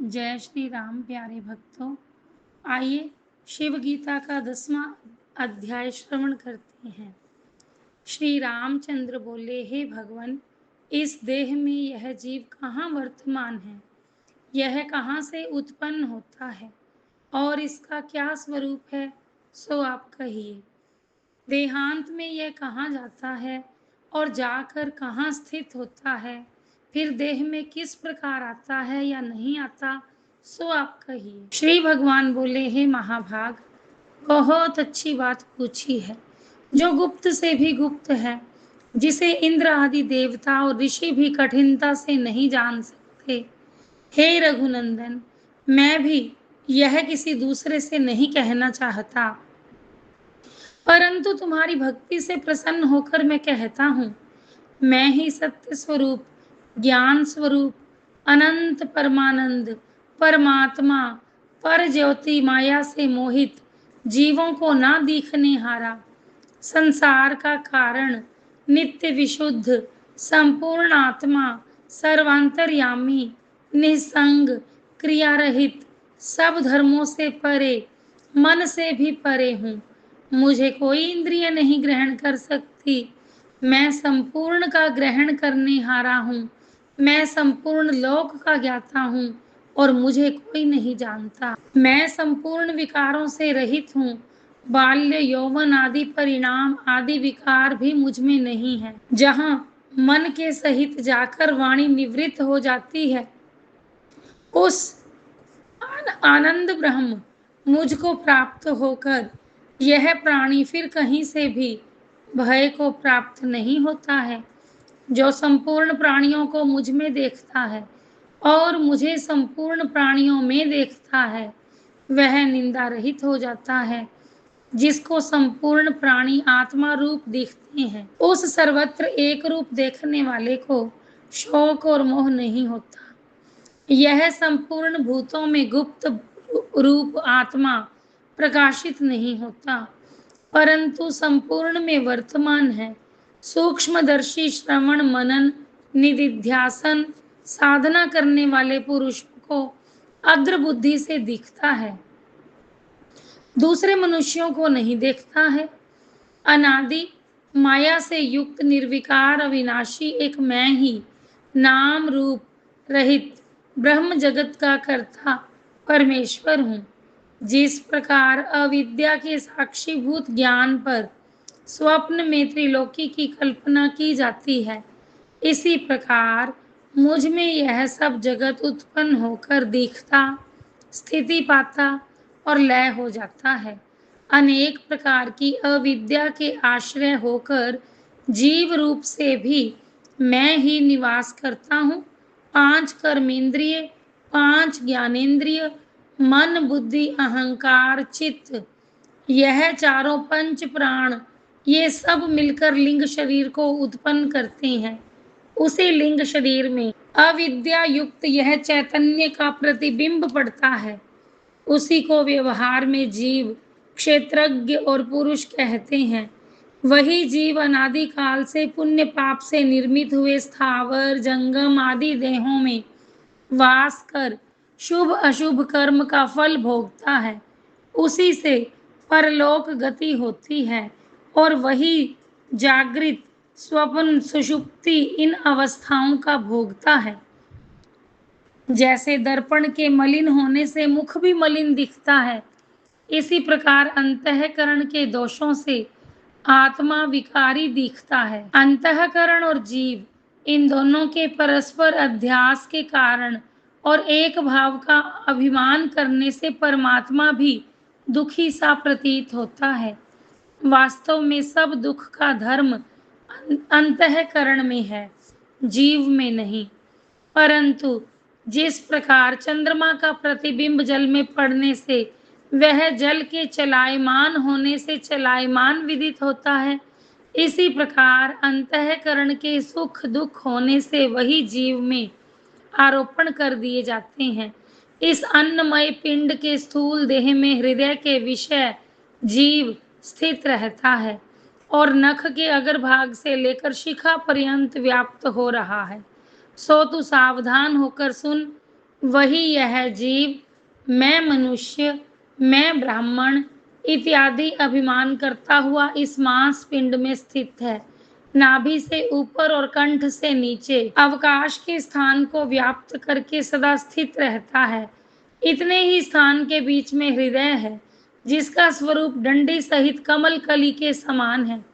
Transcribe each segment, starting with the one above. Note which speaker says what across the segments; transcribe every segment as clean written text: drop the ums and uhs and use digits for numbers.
Speaker 1: जय श्री राम प्यारे भक्तों। आइए शिव गीता का 10वां अध्याय श्रवण करते हैं। श्री रामचंद्र बोले, हे भगवान, इस देह में यह जीव कहाँ वर्तमान है? यह कहाँ से उत्पन्न होता है और इसका क्या स्वरूप है, सो आप कहिए। देहांत में यह कहाँ जाता है और जाकर कहाँ स्थित होता है? फिर देह में किस प्रकार आता है या नहीं आता, सो आप कहिए। श्री भगवान बोले, हे महाभाग, बहुत अच्छी बात पूछी है, जो गुप्त से भी गुप्त है, जिसे इंद्र आदि देवता और ऋषि भी कठिनता से नहीं जान सकते। हे रघुनंदन, मैं भी यह किसी दूसरे से नहीं कहना चाहता, परंतु तुम्हारी भक्ति से प्रसन्न होकर मैं कहता हूँ। मैं ही सत्य स्वरूप, ज्ञान स्वरूप, अनंत परमानंद, परमात्मा, पर ज्योति माया से मोहित, जीवों को ना दिखने हारा, संसार का कारण, नित्य विशुद्ध, संपूर्ण आत्मा, सर्वांतर्यामी, निसंग, क्रिया रहित, सब धर्मों से परे, मन से भी परे हूँ। मुझे कोई इंद्रिय नहीं ग्रहण कर सकती। मैं संपूर्ण का ग्रहण करने हारा हूँ। मैं संपूर्ण लोक का ज्ञाता हूँ और मुझे कोई नहीं जानता। मैं संपूर्ण विकारों से रहित हूँ। बाल्य, यौवन आदि परिणाम आदि विकार भी मुझ में नहीं है। जहाँ मन के सहित जाकर वाणी निवृत्त हो जाती है, उस आनंद ब्रह्म मुझको प्राप्त होकर यह प्राणी फिर कहीं से भी भय को प्राप्त नहीं होता है। जो संपूर्ण प्राणियों को मुझ में देखता है और मुझे संपूर्ण प्राणियों में देखता है, वह निंदा रहित हो जाता है। जिसको संपूर्ण प्राणी आत्मा रूप दिखते हैं, उस सर्वत्र एक रूप देखने वाले को शोक और मोह नहीं होता। यह संपूर्ण भूतों में गुप्त रूप आत्मा प्रकाशित नहीं होता, परंतु संपूर्ण में वर्तमान है। सूक्ष्मदर्शी, श्रवण, मनन, निधिध्यासन साधना करने वाले पुरुषों को अग्र बुद्धि से दिखता है, दूसरे मनुष्यों को नहीं देखता है। अनादि माया से युक्त निर्विकार अविनाशी एक मैं ही नाम रूप रहित ब्रह्म जगत का कर्ता परमेश्वर हूँ। जिस प्रकार अविद्या के साक्षीभूत ज्ञान पर स्वप्न में त्रिलोकी की कल्पना की जाती है, इसी प्रकार मुझ में यह सब जगत उत्पन्न होकर दिखता, स्थिति पाता और लय हो जाता है। अनेक प्रकार की अविद्या के आश्रय होकर जीव रूप से भी मैं ही निवास करता हूँ। 5 कर्मेंद्रिय, 5 ज्ञानेंद्रिय, मन, बुद्धि, अहंकार, चित्त, यह चारों पंच प्राण, ये सब मिलकर लिंग शरीर को उत्पन्न करते हैं। उसी लिंग शरीर में अविद्या युक्त यह चैतन्य का प्रतिबिंब पड़ता है। उसी को व्यवहार में जीव, क्षेत्रज्ञ और पुरुष कहते हैं। वही जीव अनादि काल से पुण्य पाप से निर्मित हुए स्थावर, जंगम आदि देहों में वास कर शुभ अशुभ कर्म का फल भोगता है। उसी से परलोक गति होती है और वही जागृत, स्वप्न, सुषुप्ति इन अवस्थाओं का भोगता है। जैसे दर्पण के मलिन होने से मुख भी मलिन दिखता है, इसी प्रकार अंतःकरण के दोषों से आत्मा विकारी दिखता है। अंतःकरण और जीव, इन दोनों के परस्पर अध्यास के कारण और एक भाव का अभिमान करने से परमात्मा भी दुखी सा प्रतीत होता है। वास्तव में सब दुख का धर्म अंतःकरण में है, जीव में नहीं। परंतु जिस प्रकार चंद्रमा का प्रतिबिंब जल में पड़ने से वह जल के चलायमान होने से चलायमान विदित होता है, इसी प्रकार अंतःकरण के सुख दुख होने से वही जीव में आरोपण कर दिए जाते हैं। इस अन्नमय पिंड के स्थूल देह में हृदय के विषय जीव स्थित रहता है और नख के अग्रभाग से लेकर शिखा पर्यंत व्याप्त हो रहा है। सो तू सावधान होकर सुन। वही यह जीव मैं मनुष्य, मैं ब्राह्मण इत्यादि अभिमान करता हुआ इस मांस पिंड में स्थित है। नाभि से ऊपर और कंठ से नीचे अवकाश के स्थान को व्याप्त करके सदा स्थित रहता है। इतने ही स्थान के बीच में हृदय है, जिसका स्वरूप डंडी सहित कमल कली के समान है।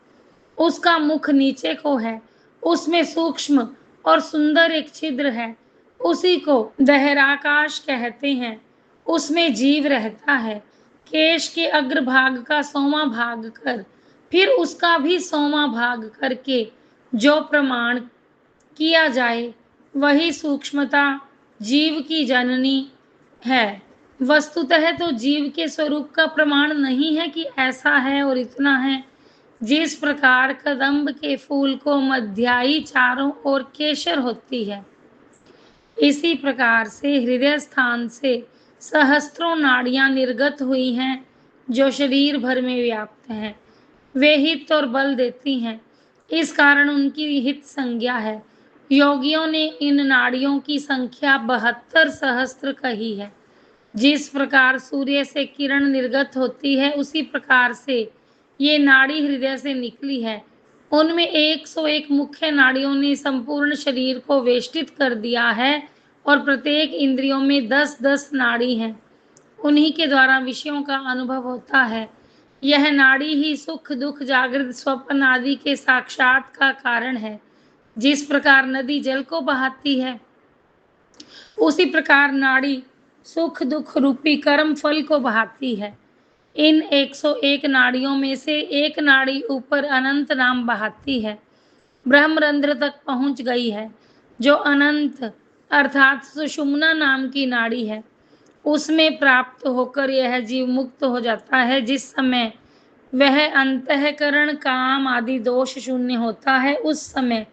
Speaker 1: उसका मुख नीचे को है, उसमें सूक्ष्म और सुंदर एक छिद्र है, उसी को दहराकाश कहते हैं। उसमें जीव रहता है। केश के अग्रभाग का 100वां भाग कर फिर उसका भी 100वां भाग करके जो प्रमाण किया जाए, वही सूक्ष्मता जीव की जननी है। वस्तुतः तो जीव के स्वरूप का प्रमाण नहीं है कि ऐसा है और इतना है। जिस प्रकार कदम्ब के फूल को मध्याई चारों ओर केसर होती है, इसी प्रकार से हृदय स्थान से सहस्त्रों नाड़ियां निर्गत हुई हैं, जो शरीर भर में व्याप्त हैं। वे हित और बल देती हैं, इस कारण उनकी हित संज्ञा है। योगियों ने इन नाड़ियों की संख्या 72 सहस्त्र कही है। जिस प्रकार सूर्य से किरण निर्गत होती है, उसी प्रकार से ये नाड़ी हृदय से निकली है। उनमें 101 मुख्य नाड़ियों ने संपूर्ण शरीर को वेष्टित कर दिया है और प्रत्येक इंद्रियों में 10-10 नाड़ी हैं। उन्हीं के द्वारा विषयों का अनुभव होता है। यह नाड़ी ही सुख दुख जागृत स्वप्न आदि के साक्षात का कारण है। जिस प्रकार नदी जल को बहाती है, उसी प्रकार नाड़ी सुख दुख रूपी कर्म फल को बहाती है। इन 101 नाड़ियों में से एक नाड़ी ऊपर अनंत नाम बहाती है, ब्रह्मरंध्र तक पहुंच गई है, जो अनंत अर्थात सुषुम्ना नाम की नाड़ी है। उसमें प्राप्त होकर यह जीव मुक्त हो जाता है। जिस समय वह अंतःकरण काम आदि दोष शून्य होता है, उस समय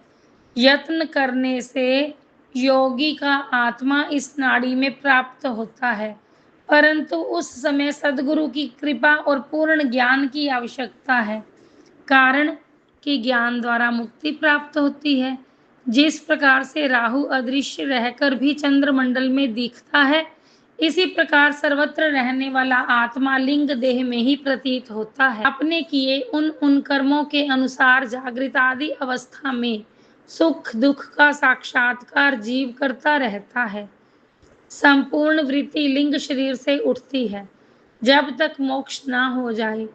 Speaker 1: यत्न करने से योगी का आत्मा इस नाड़ी में प्राप्त होता है, परंतु उस समय सद्गुरु की कृपा और पूर्ण ज्ञान की आवश्यकता है, कारण कि ज्ञान द्वारा मुक्ति प्राप्त होती है। जिस प्रकार से राहु अदृश्य रहकर भी चंद्रमंडल में दिखता है, इसी प्रकार सर्वत्र रहने वाला आत्मा लिंग देह में ही प्रतीत होता है। अपने किए उन कर्मों के अनुसार जागृत आदि अवस्था में सुख दुख का साक्षात्कार जीव करता रहता है। संपूर्ण वृत्ति लिंग शरीर से उठती है। जब तक मोक्ष ना हो जाए,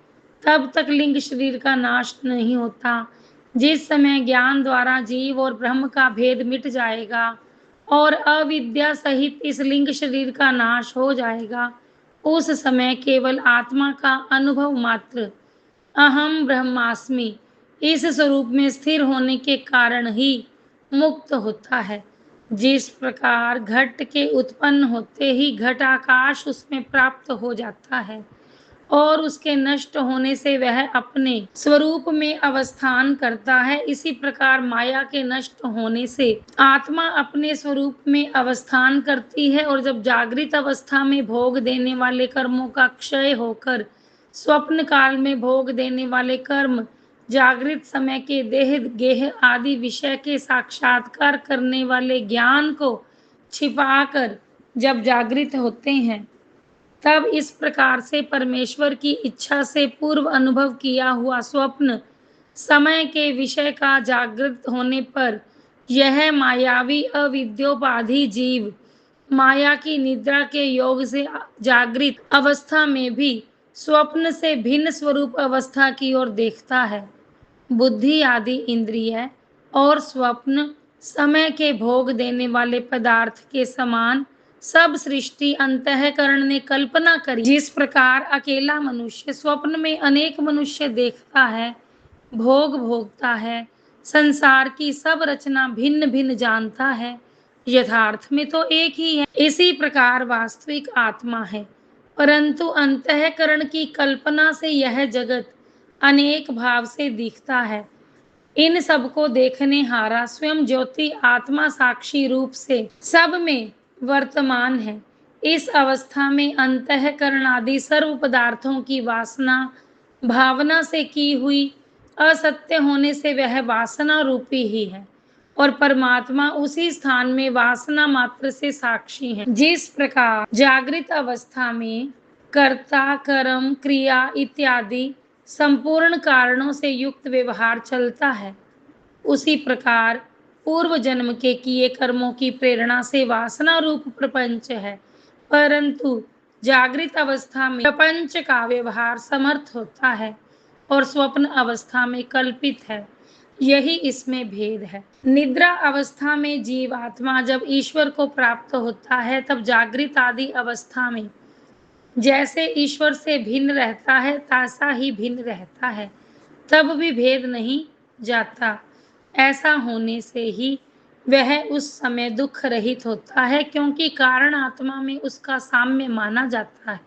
Speaker 1: तब तक लिंग शरीर का नाश नहीं होता। जिस समय ज्ञान द्वारा जीव और ब्रह्म का भेद मिट जाएगा और अविद्या सहित इस लिंग शरीर का नाश हो जाएगा, उस समय केवल आत्मा का अनुभव मात्र अहम ब्रह्मास्मि इस स्वरूप में स्थिर होने के कारण ही मुक्त होता है। जिस प्रकार घट के उत्पन्न होते ही घटाकाश उसमें प्राप्त हो जाता है और उसके नष्ट होने से वह अपने स्वरूप में अवस्थान करता है, इसी प्रकार माया के नष्ट होने से आत्मा अपने स्वरूप में अवस्थान करती है और जब जागृत अवस्था में भोग देने वाले कर्मों का क्षय होकर स्वप्न काल में भोग देने वाले कर्म जागृत समय के देह गेह आदि विषय के साक्षात्कार करने वाले ज्ञान को छिपाकर जब जागृत होते हैं, तब इस प्रकार से परमेश्वर की इच्छा से पूर्व अनुभव किया हुआ स्वप्न समय के विषय का जागृत होने पर यह मायावी अविद्योपाधि जीव माया की निद्रा के योग से जागृत अवस्था में भी स्वप्न से भिन्न स्वरूप अवस्था की ओर देखता है। बुद्धि आदि इंद्रिय और स्वप्न समय के भोग देने वाले पदार्थ के समान सब सृष्टि अंतःकरण ने कल्पना करी। जिस प्रकार अकेला मनुष्य स्वप्न में अनेक मनुष्य देखता है, भोग भोगता है, संसार की सब रचना भिन्न भिन्न जानता है, यथार्थ में तो एक ही है। इसी प्रकार वास्तविक आत्मा है, परंतु अंतःकरण की कल्पना से यह जगत अनेक भाव से दिखता है। इन सबको देखने हारा स्वयं ज्योति आत्मा साक्षी रूप से सब में वर्तमान है। इस अवस्था में अंतःकरण आदि सर्व पदार्थों की वासना भावना से की हुई असत्य होने से वह वासना रूपी ही है। और परमात्मा उसी स्थान में वासना मात्र से साक्षी हैं। जिस प्रकार जागृत अवस्था में कर्ता, कर्म, क्रिया इत्यादि संपूर्ण कारणों से युक्त व्यवहार चलता है, उसी प्रकार पूर्व जन्म के किए कर्मों की प्रेरणा से वासना रूप प्रपंच है, परंतु जागृत अवस्था में प्रपंच का व्यवहार समर्थ होता है और स्वप्न अवस्था में कल्पित है। यही इसमें भेद है। निद्रा अवस्था में जीवात्मा जब ईश्वर को प्राप्त होता है, तब जागृत आदि अवस्था में जैसे ईश्वर से भिन्न रहता है, तैसा ही भिन्न रहता है, तब भी भेद नहीं जाता। ऐसा होने से ही वह उस समय दुख रहित होता है, क्योंकि कारण आत्मा में उसका साम्य माना जाता है,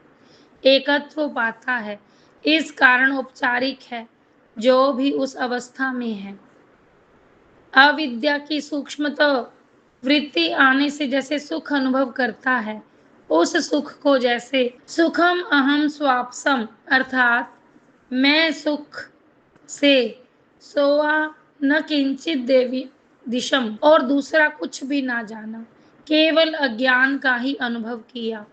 Speaker 1: एकत्व पाता है। इस कारण औपचारिक है जो भी उस अवस्था में है। अविद्या की सूक्ष्मता वृत्ति आने से जैसे सुख अनुभव करता है, उस सुख को जैसे सुखम अहम स्वाप्सम अर्थात मैं सुख से सोआ न किंचित देवी दिशम और दूसरा कुछ भी ना जाना, केवल अज्ञान का ही अनुभव किया,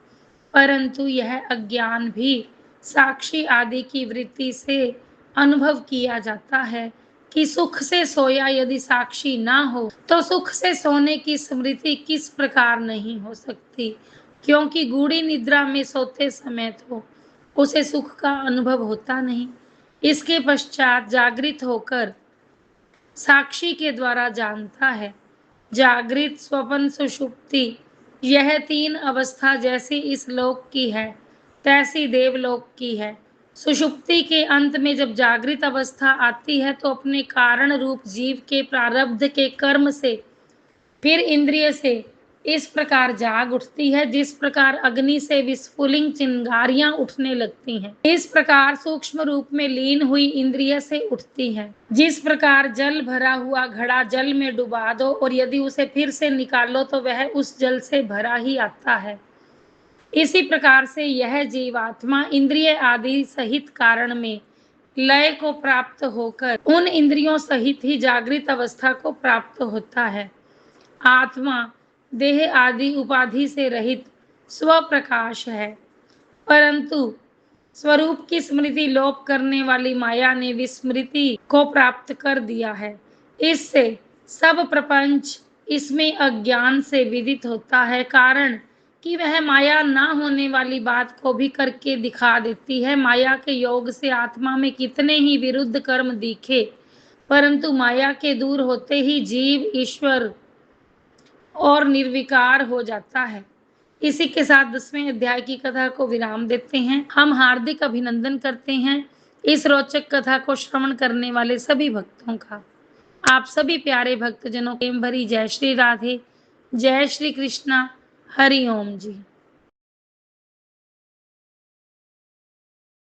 Speaker 1: परंतु यह अज्ञान भी साक्षी आदि की वृत्ति से अनुभव किया जाता है कि सुख से सोया यदि साक्षी ना हो तो सुख से सोने की स्मृति किस प्रकार नहीं हो सकती, क्योंकि गूढ़ी निद्रा में सोते समय तो उसे सुख का अनुभव होता नहीं। इसके पश्चात जागृत होकर साक्षी के द्वारा जानता है। जागृत, स्वप्न, सुषुप्ति यह तीन अवस्था जैसी इस लोक की है, तैसी देवलोक की है। सुषुप्ति के अंत में जब जागृत अवस्था आती है तो अपने कारण रूप जीव के प्रारब्ध के कर्म से फिर इंद्रिय से इस प्रकार जाग उठती है, जिस प्रकार अग्नि से विस्फुलिंग चिंगारियां उठने लगती हैं। इस प्रकार सूक्ष्म रूप में लीन हुई इंद्रिय से उठती है। जिस प्रकार जल भरा हुआ घड़ा जल में डुबा दो और यदि उसे फिर से निकालो तो वह उस जल से भरा ही आता है, इसी प्रकार से यह जीवात्मा इंद्रिय आदि सहित कारण में लय को प्राप्त होकर उन इंद्रियों सहित ही जागृत अवस्था को प्राप्त होता है। आत्मा देह आदि उपाधि से रहित स्वप्रकाश है, परंतु स्वरूप की स्मृति लोप करने वाली माया ने विस्मृति को प्राप्त कर दिया है। इससे सब प्रपंच इसमें अज्ञान से विदित होता है, कारण कि वह माया ना होने वाली बात को भी करके दिखा देती है। माया के योग से आत्मा में कितने ही विरुद्ध कर्म दिखे, परंतु माया के दूर होते ही जीव ईश्वर और निर्विकार हो जाता है। इसी के साथ 10वें अध्याय की कथा को विराम देते हैं। हम हार्दिक अभिनंदन करते हैं इस रोचक कथा को श्रवण करने वाले सभी भक्तों का। आप सभी प्यारे भक्तजनों प्रेम भरी जय श्री राधे, जय श्री कृष्णा, हरि ओम जी।